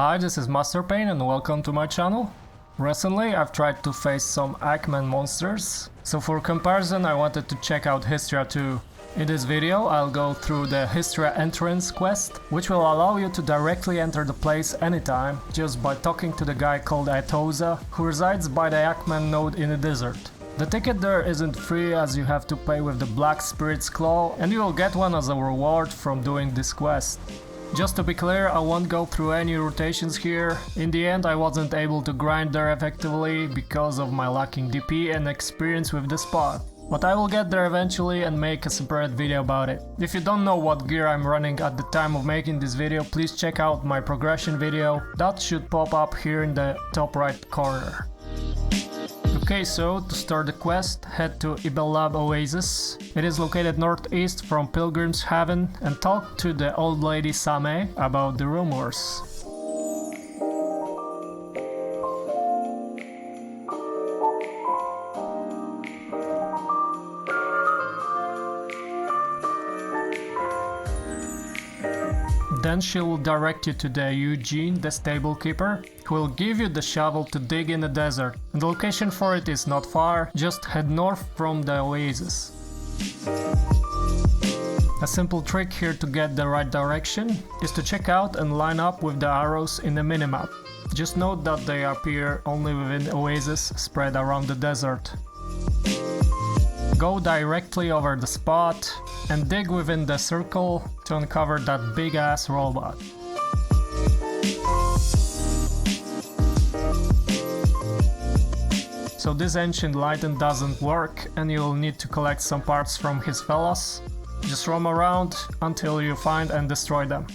Hi, this is Master Pain and welcome to my channel. Recently I've tried to face some Amine monsters, so for comparison I wanted to check out Hystria too. In this video I'll go through the Hystria entrance quest, which will allow you to directly enter the place anytime, just by talking to the guy called Atoza, who resides by the Amine node in the desert. The ticket there isn't free, as you have to pay with the Black Spirit's Claw, and you will get one as a reward from doing this quest. Just to be clear, I won't go through any rotations here. In the end I wasn't able to grind there effectively because of my lacking DP and experience with the spot. But I will get there eventually and make a separate video about it. If you don't know what gear I'm running at the time of making this video, please check out my progression video. That should pop up here in the top right corner. Okay, so to start the quest, head to Ibelab Oasis. It is located northeast from Pilgrim's Haven, and talk to the old lady Same about the rumors. Then she will direct you to the Eugene, the stable keeper, who will give you the shovel to dig in the desert. And the location for it is not far, just head north from the oasis. A simple trick here to get the right direction is to check out and line up with the arrows in the minimap. Just note that they appear only within the oasis spread around the desert. Go directly over the spot and dig within the circle to uncover that big ass robot. So this ancient Lighten doesn't work and you'll need to collect some parts from his fellas. Just roam around until you find and destroy them.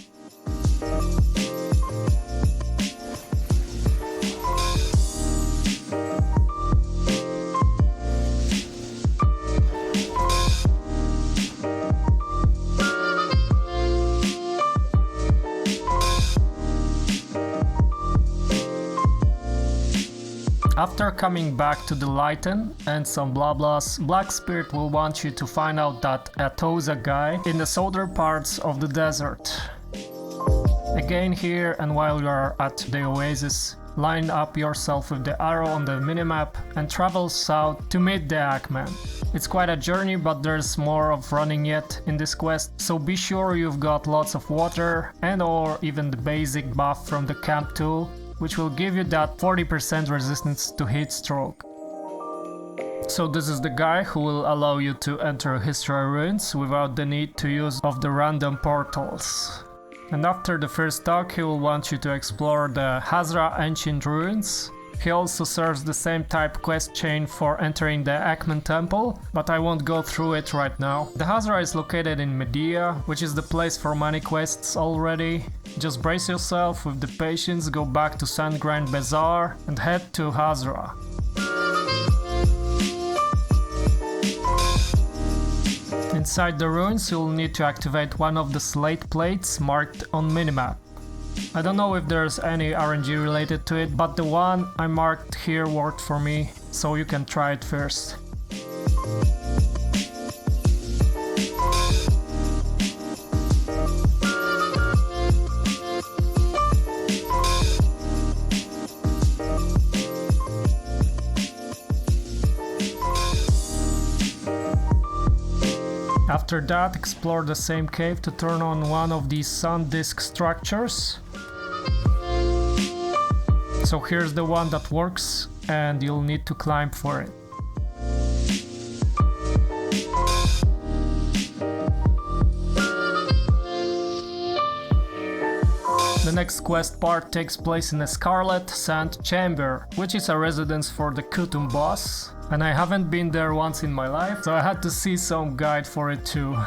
After coming back to the Lighten and some blahs, Black Spirit will want you to find out that Atoza guy in the southern parts of the desert. Again here, and while you are at the oasis, line up yourself with the arrow on the minimap and travel south to meet the Amine. It's quite a journey, but there's more of running yet in this quest, so be sure you've got lots of water and or even the basic buff from the camp tool, which will give you that 40% resistance to heat stroke. So this is the guy who will allow you to enter Hystria ruins without the need to use of the random portals. And after the first talk he will want you to explore the Hystria ancient ruins. He also serves the same type quest chain for entering the Amine temple, but I won't go through it right now. The Hystria is located in Medea, which is the place for many quests already. Just brace yourself with the patience, go back to Sandgrind Bazaar and head to Hystria. Inside the ruins you'll need to activate one of the slate plates marked on minimap. I don't know if there's any RNG related to it, but the one I marked here worked for me, so you can try it first. After that, explore the same cave to turn on one of these sun disk structures. So here's the one that works and you'll need to climb for it. The next quest part takes place in a Scarlet Sand Chamber, which is a residence for the Kutum boss. And I haven't been there once in my life, so I had to see some guide for it too.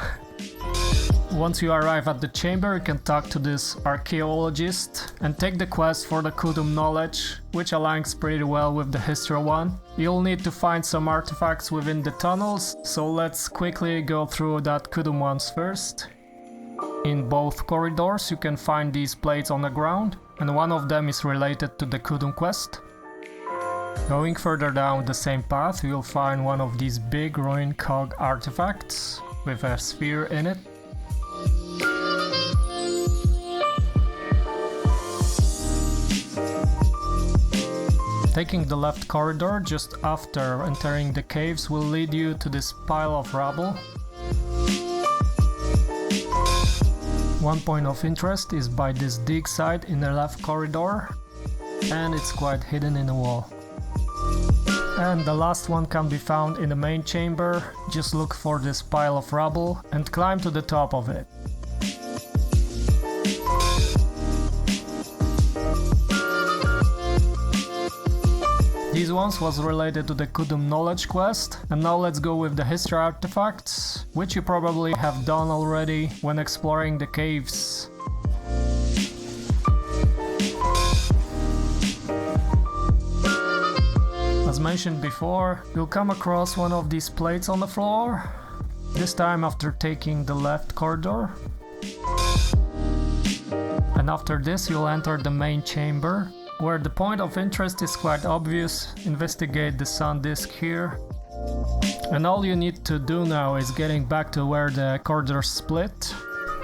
Once you arrive at the chamber, you can talk to this archaeologist and take the quest for the Kutum knowledge, which aligns pretty well with the Hystria one. You'll need to find some artifacts within the tunnels, so let's quickly go through that Kutum ones first. In both corridors you can find these plates on the ground, and one of them is related to the Kutum quest. Going further down the same path, you'll find one of these big ruin cog artifacts with a sphere in it. Taking the left corridor just after entering the caves will lead you to this pile of rubble. One point of interest is by this dig site in the left corridor, and it's quite hidden in the wall. And the last one can be found in the main chamber. Just look for this pile of rubble and climb to the top of it. These ones was related to the Kutum knowledge quest, and now let's go with the Hystria artifacts, which you probably have done already when exploring the caves. As mentioned before, you'll come across one of these plates on the floor, this time after taking the left corridor. And after this you'll enter the main chamber, where the point of interest is quite obvious. Investigate the sun disk here. And all you need to do now is getting back to where the corridors split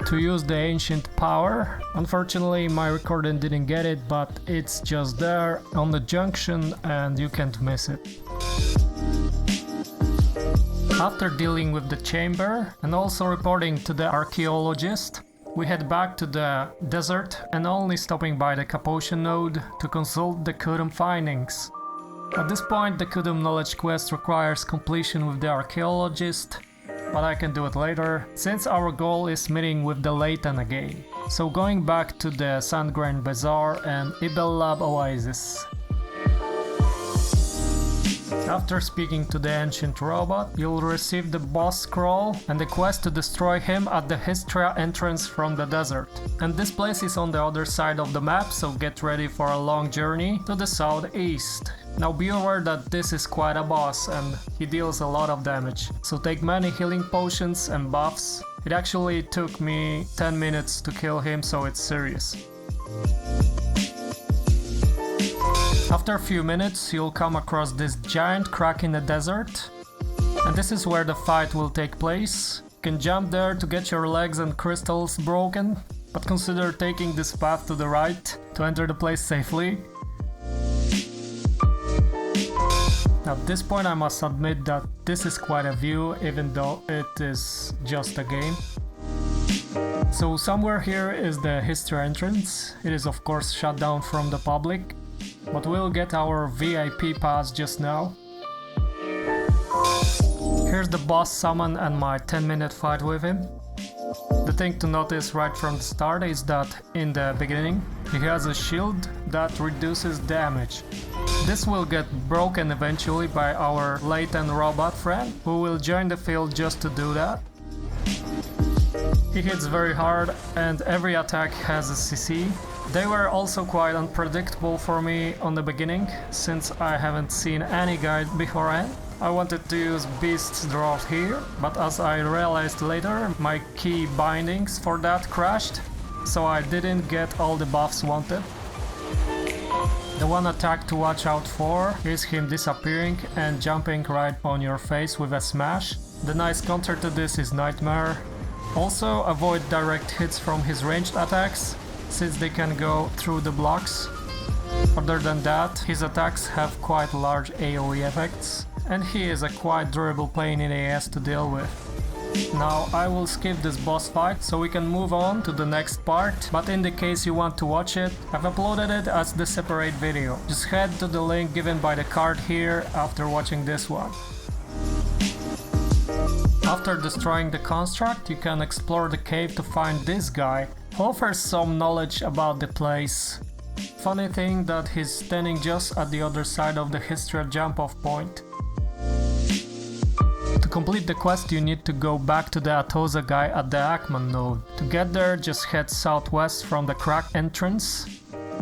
to use the ancient power. Unfortunately my recording didn't get it, but it's just there on the junction and you can't miss it. After dealing with the chamber and also reporting to the archaeologist, we head back to the desert and only stopping by the Capotion node to consult the Kutum findings. At this point the Kutum knowledge quest requires completion with the archaeologist, but I can do it later, since our goal is meeting with the Layton again. So going back to the Sandgrain Bazaar and Ibel Lab Oasis. After speaking to the ancient robot, you'll receive the boss scroll and the quest to destroy him at the Hystria entrance from the desert. And this place is on the other side of the map, so get ready for a long journey to the southeast. Now be aware that this is quite a boss and he deals a lot of damage, so take many healing potions and buffs. It actually took me 10 minutes to kill him, so it's serious. After a few minutes you'll come across this giant crack in the desert, and this is where the fight will take place. You can jump there to get your legs and crystals broken, but consider taking this path to the right to enter the place safely. At this point I must admit that this is quite a view, even though it is just a game. So somewhere here is the Hystria entrance. It is of course shut down from the public, but we'll get our VIP pass just now. Here's the boss summon and my 10-minute fight with him. The thing to notice right from the start is that in the beginning he has a shield that reduces damage. This will get broken eventually by our Layton robot friend, who will join the field just to do that. He hits very hard and every attack has a CC. They were also quite unpredictable for me on the beginning, since I haven't seen any guide beforehand. I wanted to use Beast's Drought here, but as I realized later, my key bindings for that crashed, so I didn't get all the buffs wanted. The one attack to watch out for is him disappearing and jumping right on your face with a smash. The nice counter to this is Nightmare. Also avoid direct hits from his ranged attacks, since they can go through the blocks. Other than that, his attacks have quite large AoE effects, and he is a quite durable pain in the ass to deal with. Now I will skip this boss fight so we can move on to the next part, but in the case you want to watch it, I've uploaded it as the separate video. Just head to the link given by the card here after watching this one. After destroying the construct, you can explore the cave to find this guy, who offers some knowledge about the place. Funny thing that he's standing just at the other side of the Hystria jump-off point. To complete the quest you need to go back to the Atoza guy at the Amine node. To get there, just head southwest from the crack entrance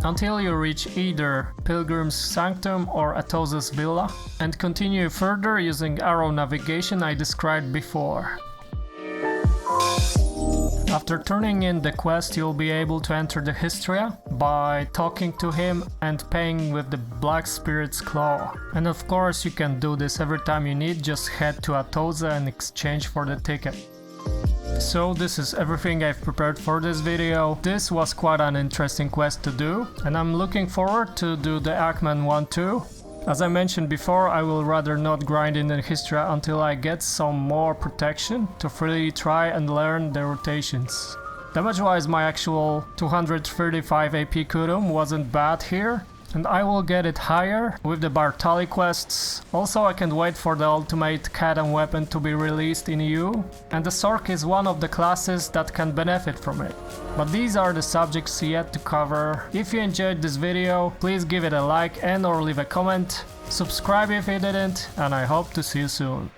until you reach either Pilgrim's Sanctum or Atoza's Villa, and continue further using arrow navigation I described before. After turning in the quest, you'll be able to enter the Hystria by talking to him and paying with the Black Spirit's Claw. And of course you can do this every time you need, just head to Atoza and exchange for the ticket. So this is everything I've prepared for this video. This was quite an interesting quest to do, and I'm looking forward to do the Amine one too. As I mentioned before, I will rather not grind in the Hystria until I get some more protection to freely try and learn the rotations. Damage wise, my actual 235 AP Kutum wasn't bad here, and I will get it higher with the Bartali quests. Also, I can't wait for the ultimate cat and weapon to be released in EU, and the Sork is one of the classes that can benefit from it. But these are the subjects yet to cover. If you enjoyed this video, please give it a like and or leave a comment. Subscribe if you didn't, and I hope to see you soon.